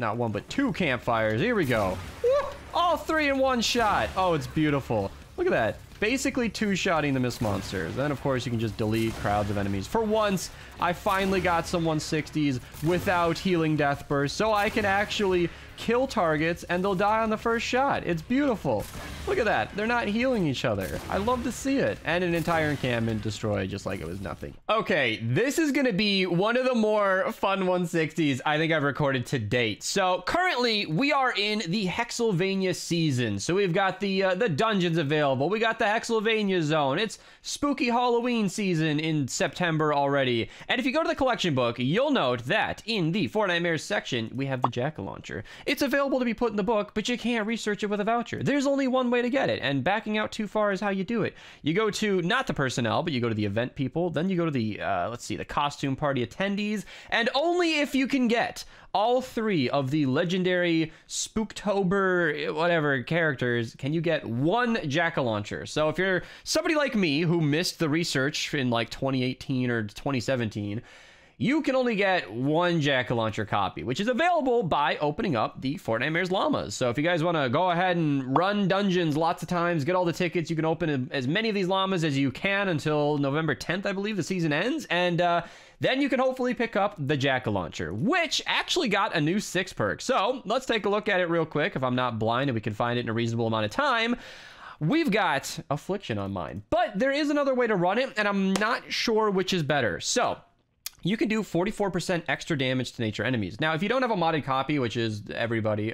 not one, but 2 campfires. Here we go. Woo! All 3 in one shot. Oh, it's beautiful. Look at that. Basically 2-shotting the mist monsters. Then, of course, you can just delete crowds of enemies. For once, I finally got some 160s without healing death burst, so I can actually kill targets and they'll die on the first shot. It's beautiful. Look at that. They're not healing each other. I love to see it. And an entire encampment destroyed just like it was nothing. Okay, this is going to be one of the more fun 160s I think I've recorded to date. So currently we are in the Hexylvania season. So we've got the dungeons available. We got the Hexylvania zone. It's spooky Halloween season in September already. And if you go to the collection book, you'll note that in the Fortnite section, we have the jack-o'-lantern. It's available to be put in the book, but you can't research it with a voucher. There's only one way to get it, and backing out too far is how you do it. You go to, not the personnel, but you go to the event people, then you go to the, let's see, the costume party attendees, and only if you can get all 3 of the legendary Spooktober, whatever, characters, can you get 1 jack-o'-lantern. So if you're somebody like me who missed the research in like 2018 or 2017, you can only get 1 jack-o'-lantern copy, which is available by opening up the Fortnite llamas. So if you guys want to go ahead and run dungeons lots of times, get all the tickets, you can open as many of these llamas as you can until November 10th, I believe the season ends. And then you can hopefully pick up the jack-o'-lantern, which actually got a new 6 perk. So let's take a look at it real quick. If I'm not blind and we can find it in a reasonable amount of time. We've got Affliction on mine, but there is another way to run it, and I'm not sure which is better. So you can do 44% extra damage to nature enemies. Now, if you don't have a modded copy, which is everybody,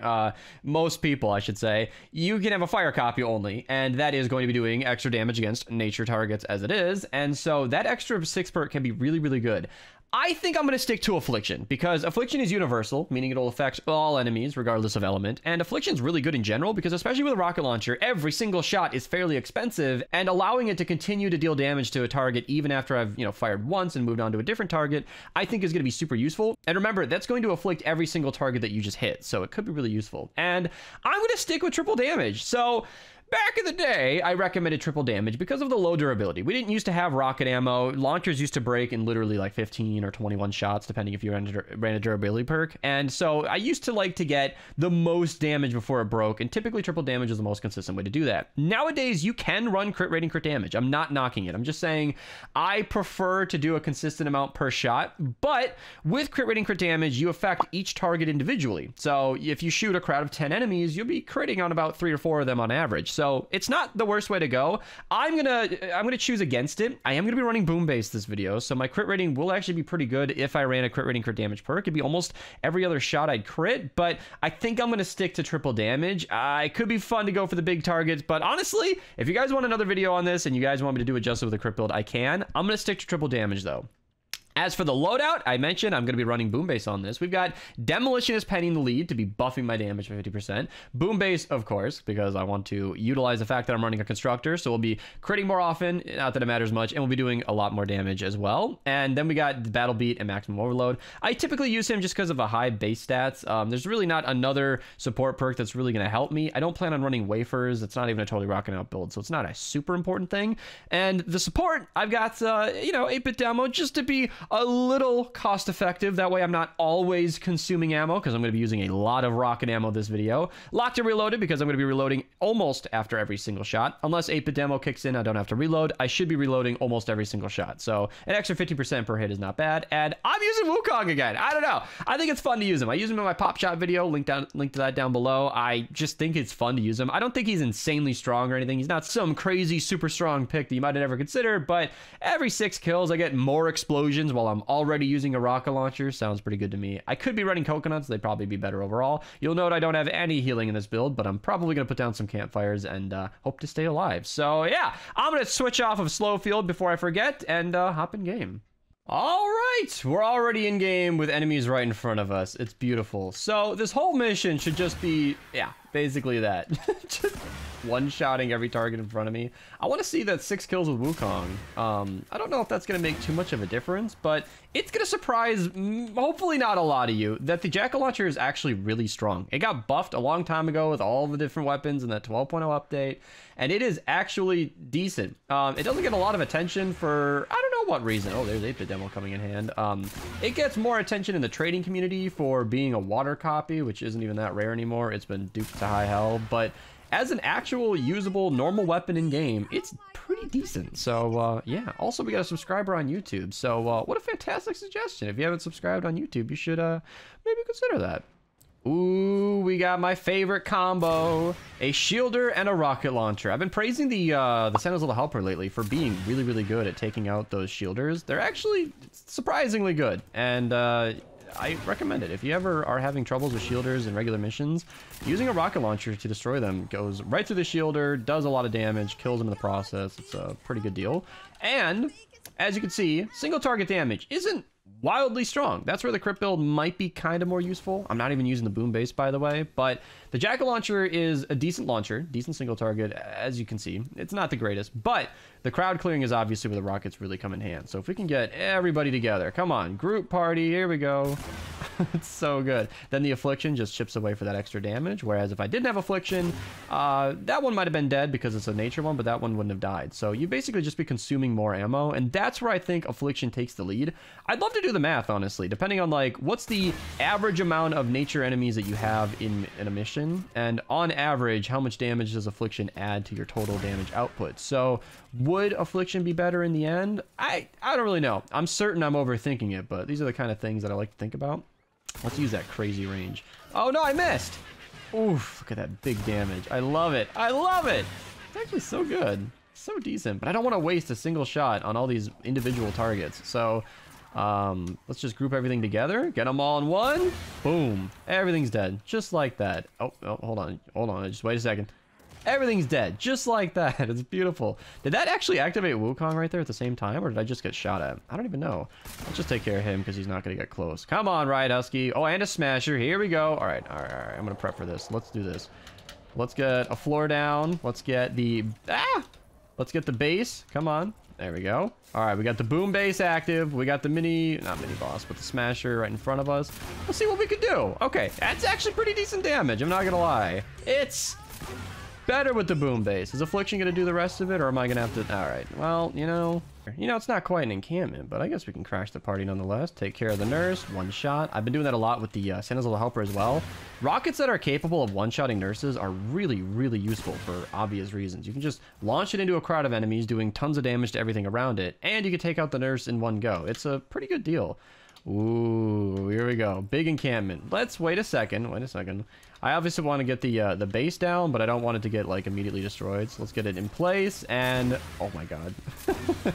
most people, I should say, you can have a fire copy only, and that is going to be doing extra damage against nature targets as it is, and so that extra 6 perk can be really, really good. I think I'm going to stick to Affliction, because Affliction is universal, meaning it'll affect all enemies, regardless of element, and Affliction's really good in general, because especially with a rocket launcher, every single shot is fairly expensive, and allowing it to continue to deal damage to a target even after I've, fired once and moved on to a different target, I think is going to be super useful. And remember, that's going to afflict every single target that you just hit, so it could be really useful. And I'm going to stick with triple damage. So back in the day, I recommended triple damage because of the low durability. We didn't used to have rocket ammo. Launchers used to break in literally like 15 or 21 shots, depending if you ran a durability perk. And so I used to like to get the most damage before it broke, and typically triple damage is the most consistent way to do that. Nowadays, you can run crit rating, crit damage. I'm not knocking it. I'm just saying I prefer to do a consistent amount per shot, but with crit rating, crit damage, you affect each target individually. So if you shoot a crowd of 10 enemies, you'll be critting on about 3 or 4 of them on average. So it's not the worst way to go. I'm gonna choose against it. I am gonna be running boom base this video, so my crit rating will actually be pretty good if I ran a crit rating, crit damage perk. It'd be almost every other shot I'd crit, but I think I'm gonna stick to triple damage. It could be fun to go for the big targets, but honestly, if you guys want another video on this and you guys want me to do it just with a crit build, I can. I'm gonna stick to triple damage though. As for the loadout, I mentioned I'm going to be running Boom Base on this. We've got Demolitionist penning the lead to be buffing my damage by 50%. Boom Base, of course, because I want to utilize the fact that I'm running a Constructor, so we'll be critting more often, not that it matters much, and we'll be doing a lot more damage as well. And then we got Battle Beat and Maximum Overload. I typically use him just because of a high base stats. There's really not another support perk that's really going to help me. I don't plan on running Wafers. It's not even a totally rocking out build, so it's not a super important thing. And the support, I've got, 8-bit demo just to be a little cost effective. That way I'm not always consuming ammo, because I'm going to be using a lot of rocket ammo this video. Locked and reloaded, because I'm going to be reloading almost after every single shot. Unless 8-bit demo kicks in, I don't have to reload. I should be reloading almost every single shot. So an extra 50% per hit is not bad. And I'm using Wukong again. I don't know. I think it's fun to use him. I use him in my Pop Shot video. Link to that down below. I just think it's fun to use him. I don't think he's insanely strong or anything. He's not some crazy super strong pick that you might have ever considered, but every 6 kills, I get more explosions while I'm already using a rocket launcher. Sounds pretty good to me. I could be running coconuts. They'd probably be better overall. You'll note I don't have any healing in this build, but I'm probably going to put down some campfires and hope to stay alive. So yeah, I'm going to switch off of slow field before I forget and hop in game. All right, we're already in game with enemies right in front of us. It's beautiful. So this whole mission should just be, Basically that. Just one-shotting every target in front of me. I want to see that 6 kills with Wukong. I don't know if that's going to make too much of a difference, but it's going to surprise, hopefully not a lot of you, that the Jackal Launcher is actually really strong. It got buffed a long time ago with all the different weapons in that 12.0 update, and it is actually decent. It doesn't get a lot of attention for, I don't know what reason. Oh, there's 8-bit demo coming in hand. It gets more attention in the trading community for being a water copy, which isn't even that rare anymore. It's been duped to high hell, but as an actual usable normal weapon in game, it's pretty decent. So yeah, also we got a subscriber on YouTube, so what a fantastic suggestion. If you haven't subscribed on YouTube, you should maybe consider that. Ooh, we got my favorite combo, a shielder and a rocket launcher. I've been praising the Santa's Little Helper lately for being really, really good at taking out those shielders. They're actually surprisingly good, and I recommend it. If you ever are having troubles with shielders in regular missions, using a rocket launcher to destroy them goes right through the shielder, does a lot of damage, kills them in the process. It's a pretty good deal. And as you can see, single target damage isn't wildly strong. That's where the crit build might be kind of more useful. I'm not even using the boom base, by the way, but the Jackal Launcher is a decent launcher, decent single target, as you can see. It's not the greatest, but the crowd clearing is obviously where the rockets really come in hand. So if we can get everybody together, come on, group party, here we go. It's so good. Then the Affliction just chips away for that extra damage, whereas if I didn't have Affliction, that one might have been dead because it's a nature one, but that one wouldn't have died. So you basically just be consuming more ammo, and that's where I think Affliction takes the lead. I'd love to do the math, honestly, depending on like what's the average amount of nature enemies that you have in a mission, and on average, how much damage does Affliction add to your total damage output. So would Affliction be better in the end? I don't really know. I'm certain I'm overthinking it, but these are the kind of things that I like to think about. Let's use that crazy range. Oh no, I missed. Oof, look at that big damage. I love it. I love it. It's actually so good. So decent, but I don't want to waste a single shot on all these individual targets. So let's just group everything together, get them all in one. Boom. Everything's dead. Just like that. Oh, hold on. Hold on. Just wait a second. Everything's dead. Just like that. It's beautiful. Did that actually activate Wukong right there at the same time, or did I just get shot at? I don't even know. Let's just take care of him because he's not going to get close. Come on, Riot Husky. Oh, and a Smasher. Here we go. All right. All right. All right. I'm going to prep for this. Let's do this. Let's get a floor down. Let's get the... Let's get the base. Come on. There we go. All right, we got the boom base active. We got the not mini boss, but the Smasher right in front of us. Let's see what we can do. Okay, that's actually pretty decent damage. I'm not gonna lie. It's better with the boom base. Is Affliction gonna do the rest of it, or am I gonna have to? All right. Well, you know, it's not quite an encampment, but I guess we can crash the party nonetheless. Take care of the nurse. One shot. I've been doing that a lot with the Santa's Little Helper as well. Rockets that are capable of one-shotting nurses are really, really useful for obvious reasons. You can just launch it into a crowd of enemies, doing tons of damage to everything around it, and you can take out the nurse in one go. It's a pretty good deal. Ooh, here we go. Big encampment. Let's wait a second. Wait a second. I obviously want to get the base down, but I don't want it to get like immediately destroyed. So let's get it in place, and oh my god.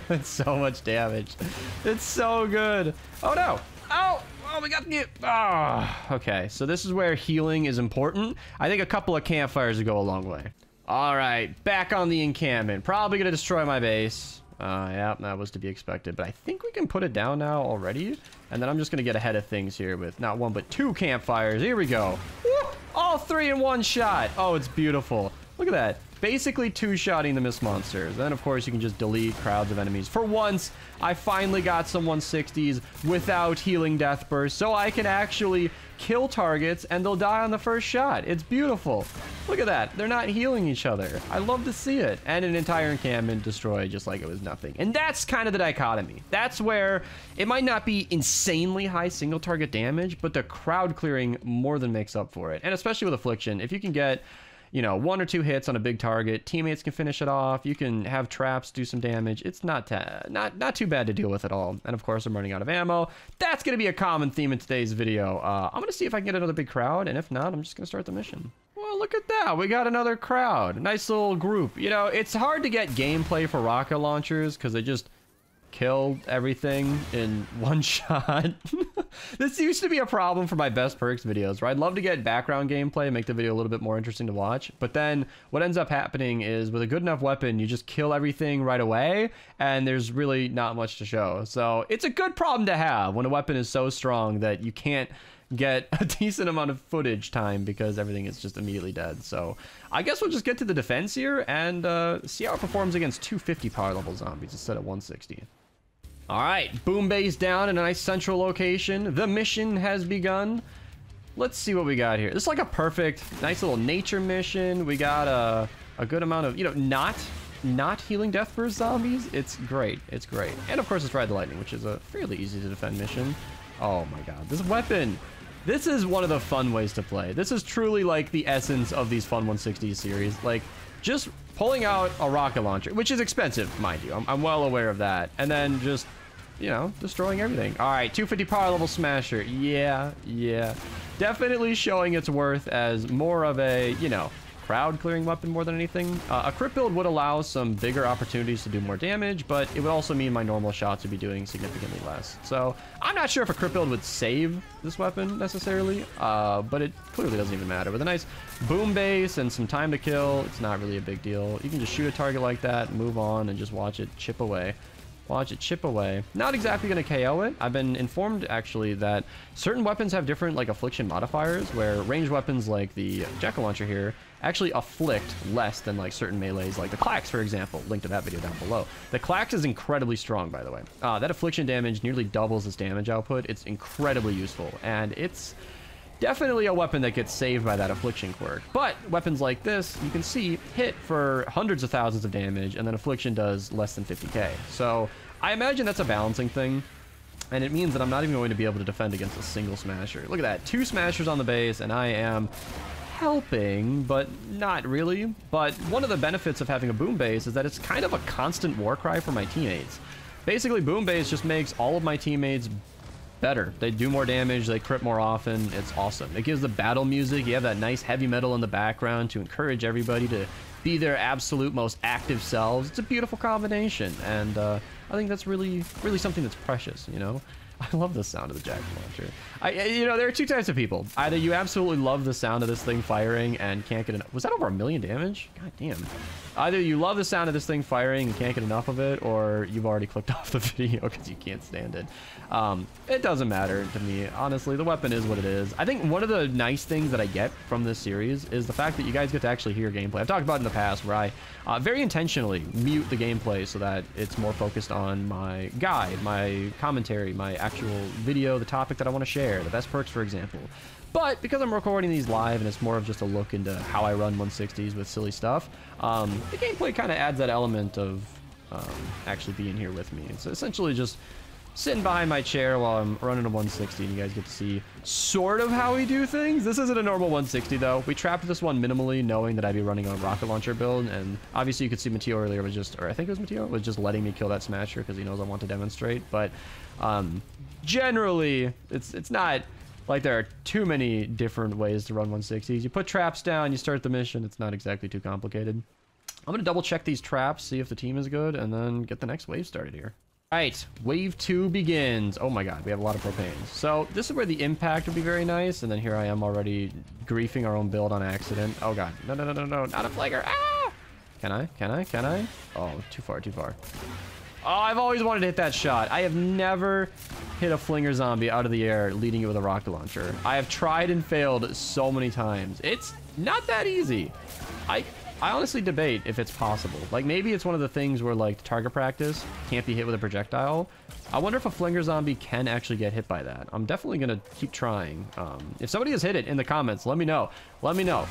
It's so much damage. It's so good. Oh no. Oh, we got the... okay, so this is where healing is important. I think a couple of campfires would go a long way. All right, back on the encampment. Probably going to destroy my base. Yeah, that was to be expected, but I think we can put it down now already. And then I'm just going to get ahead of things here with not one, but 2 campfires. Here we go. Woo! All 3 in one shot. Oh, it's beautiful. Look at that. Basically two-shotting the Mist monsters. Then, of course, you can just delete crowds of enemies. For once, I finally got some 160s without healing Death Burst, so I can actually kill targets, and they'll die on the first shot. It's beautiful. Look at that. They're not healing each other. I love to see it. And an entire encampment destroyed just like it was nothing. And that's kind of the dichotomy. That's where it might not be insanely high single target damage, but the crowd clearing more than makes up for it. And especially with Affliction, if you can get... 1 or 2 hits on a big target, teammates can finish it off. You can have traps do some damage. It's not too bad to deal with at all. And of course, I'm running out of ammo. That's going to be a common theme in today's video. I'm going to see if I can get another big crowd, and if not, I'm just going to start the mission. Well, look at that. We got another crowd. Nice little group. It's hard to get gameplay for rocket launchers because they just kill everything in one shot. This used to be a problem for my best perks videos, where I'd love to get background gameplay and make the video a little bit more interesting to watch, but then what ends up happening is with a good enough weapon, you just kill everything right away, and there's really not much to show. So it's a good problem to have when a weapon is so strong that you can't get a decent amount of footage time because everything is just immediately dead. So I guess we'll just get to the defense here and see how it performs against 250 power level zombies instead of 160. All right, boom base down in a nice central location. The mission has begun. Let's see what we got here. This is like a perfect, nice little nature mission. We got a good amount of, you know, not healing death burst zombies. It's great. It's great. And of course, it's Ride the Lightning, which is a fairly easy to defend mission. Oh my god, this weapon. This is one of the fun ways to play. This is truly like the essence of these Fun 160 series. Like, just pulling out a rocket launcher, which is expensive, mind you. I'm well aware of that. And then just, you know, destroying everything. All right, 250 power level smasher. Yeah. Definitely showing its worth as more of a, you know, crowd clearing weapon more than anything. A crit build would allow some bigger opportunities to do more damage, but it would also mean my normal shots would be doing significantly less. So I'm not sure if a crit build would save this weapon necessarily, but it clearly doesn't even matter. With a nice boom base and some time to kill, it's not really a big deal. You can just shoot a target like that, move on, and just watch it chip away. Watch it chip away. Not exactly going to KO it. I've been informed, actually, that certain weapons have different, like, affliction modifiers, where ranged weapons like the Jackal Launcher here actually afflict less than, like, certain melees, like the Clax, for example. Link to that video down below. The Clax is incredibly strong, by the way. That affliction damage nearly doubles its damage output. It's incredibly useful, and it's definitely a weapon that gets saved by that affliction quirk. But weapons like this, you can see, hit for hundreds of thousands of damage, and then affliction does less than 50k. So I imagine that's a balancing thing, and it means that I'm not even going to be able to defend against a single smasher. Look at that, 2 smashers on the base, and I am helping, but not really. But one of the benefits of having a boom base is that it's kind of a constant war cry for my teammates. Basically, boom base just makes all of my teammates better. They do more damage, they crit more often. It's awesome. It gives the battle music. You have that nice heavy metal in the background to encourage everybody to be their absolute most active selves. It's a beautiful combination, and I think that's really something that's precious, you know? I love the sound of the Jackal Launcher. You know, there are 2 types of people. Either you absolutely love the sound of this thing firing and can't get enough. Was that over 1 million damage? God damn. Either you love the sound of this thing firing and can't get enough of it, or you've already clicked off the video because you can't stand it. It doesn't matter to me. Honestly, the weapon is what it is. I think one of the nice things that I get from this series is the fact that you guys get to actually hear gameplay. I've talked about it in the past where I very intentionally mute the gameplay so that it's more focused on my guide, my commentary, my actual video, the topic that I want to share, the best perks, for example. But because I'm recording these live and it's more of just a look into how I run 160s with silly stuff, the gameplay kind of adds that element of actually being here with me. It's essentially just sitting behind my chair while I'm running a 160, and you guys get to see sort of how we do things. This isn't a normal 160 though. We trapped this one minimally, knowing that I'd be running a rocket launcher build, and obviously you could see Mateo earlier was just, or I think it was Mateo, was just letting me kill that smasher because he knows I want to demonstrate. But generally, it's not like there are too many different ways to run 160s. You put traps down, you start the mission. It's not exactly too complicated. I'm gonna double check these traps, see if the team is good, and then get the next wave started here. All right, wave 2 begins. Oh my god, we have a lot of propanes. So this is where the impact would be very nice, and then here I am already griefing our own build on accident. Oh god, no, not a flagger. Ah! Can I? Oh, too far. Oh, I've always wanted to hit that shot. I have never hit a flinger zombie out of the air leading it with a rocket launcher. I have tried and failed so many times. It's not that easy. I honestly debate if it's possible. Like, maybe it's one of the things where, like, target practice can't be hit with a projectile. I wonder if a flinger zombie can actually get hit by that. I'm definitely gonna keep trying. If somebody has hit it in the comments, let me know.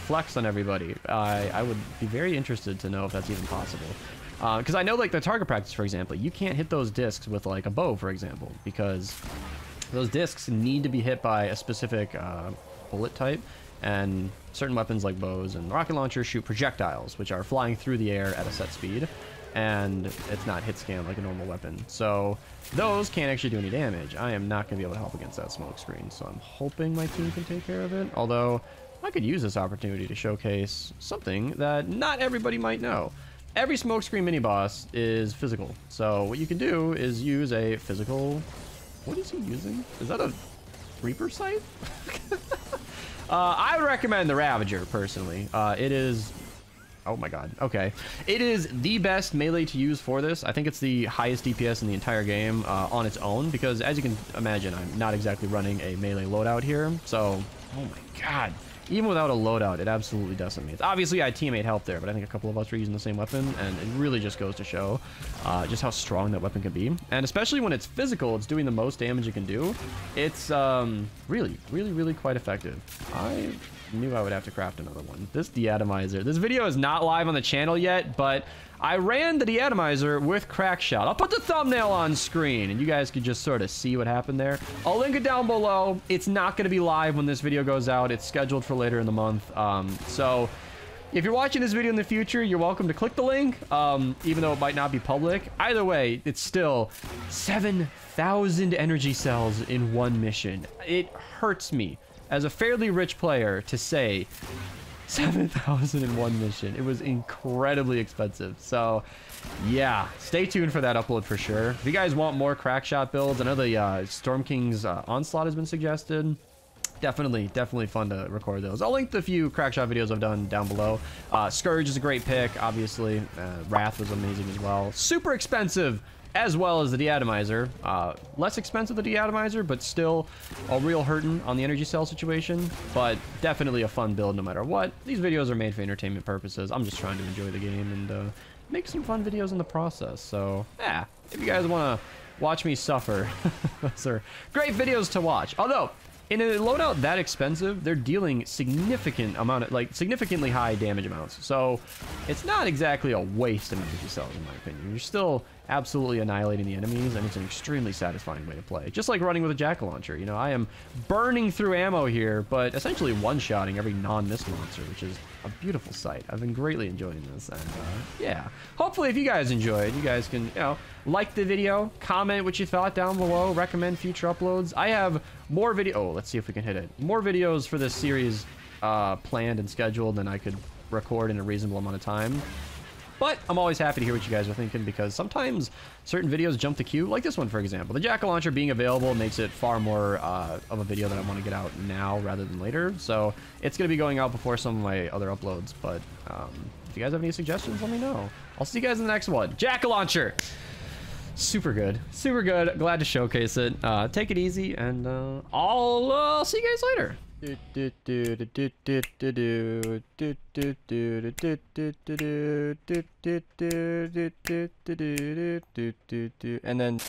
Flex on everybody. I would be very interested to know if that's even possible. Because I know, like, the target practice, for example, you can't hit those discs with, like, a bow, for example, because those discs need to be hit by a specific bullet type, and certain weapons like bows and rocket launchers shoot projectiles, which are flying through the air at a set speed, and it's not hit scan like a normal weapon. So those can't actually do any damage. I am not going to be able to help against that smoke screen, so I'm hoping my team can take care of it, although I could use this opportunity to showcase something that not everybody might know. Every smokescreen mini-boss is physical. So what you can do is use a physical... What is he using? Is that a Reaper scythe? I would recommend the Ravager, personally. It is Oh my god. Okay. It is the best melee to use for this. I think it's the highest DPS in the entire game on its own, because as you can imagine, I'm not exactly running a melee loadout here. So, oh my god. Even without a loadout, it absolutely decimates. Obviously, I had teammate help there, but I think a couple of us were using the same weapon, and it really just goes to show just how strong that weapon can be. And especially when it's physical, it's doing the most damage it can do. It's really, really, really quite effective. I knew I would have to craft another one. This deatomizer. This video is not live on the channel yet, but I ran the deatomizer with Crackshot. I'll put the thumbnail on screen, and you guys can just sort of see what happened there. I'll link it down below. It's not going to be live when this video goes out. It's scheduled for later in the month. So if you're watching this video in the future, you're welcome to click the link, even though it might not be public. Either way, it's still 7,000 energy cells in one mission. It hurts me as a fairly rich player to say 7,000 in one mission. It was incredibly expensive. So yeah, stay tuned for that upload for sure. If you guys want more Crackshot builds, I know the Storm King's Onslaught has been suggested. Definitely fun to record those. I'll link the few Crackshot videos I've done down below. Scourge is a great pick, obviously. Wrath was amazing as well. Super expensive, as well as the deatomizer. Less expensive the deatomizer, but still a real hurtin' on the energy cell situation. But definitely a fun build no matter what. These videos are made for entertainment purposes. I'm just trying to enjoy the game and make some fun videos in the process. So yeah, if you guys want to watch me suffer, those are great videos to watch. Although in a loadout that expensive, they're dealing significantly high damage amounts. So it's not exactly a waste of energy cells, in my opinion. You're still absolutely annihilating the enemies, and it's an extremely satisfying way to play. Just like running with a jack-o'-lantern. You know, I am burning through ammo here, but essentially one-shotting every non-mist monster, which is a beautiful sight. I've been greatly enjoying this, and yeah. Hopefully, if you guys enjoyed, you guys can, you know, like the video, comment what you thought down below, recommend future uploads. I have more video. Oh, let's see if we can hit it. More videos for this series planned and scheduled than I could record in a reasonable amount of time. But I'm always happy to hear what you guys are thinking, because sometimes certain videos jump the queue, like this one, for example. The jack-o'-lantern being available makes it far more of a video that I want to get out now rather than later. So it's going to be going out before some of my other uploads. But if you guys have any suggestions, let me know. I'll see you guys in the next one. Jack-o'-lantern! Super good. Super good. Glad to showcase it. Take it easy, and I'll see you guys later. And then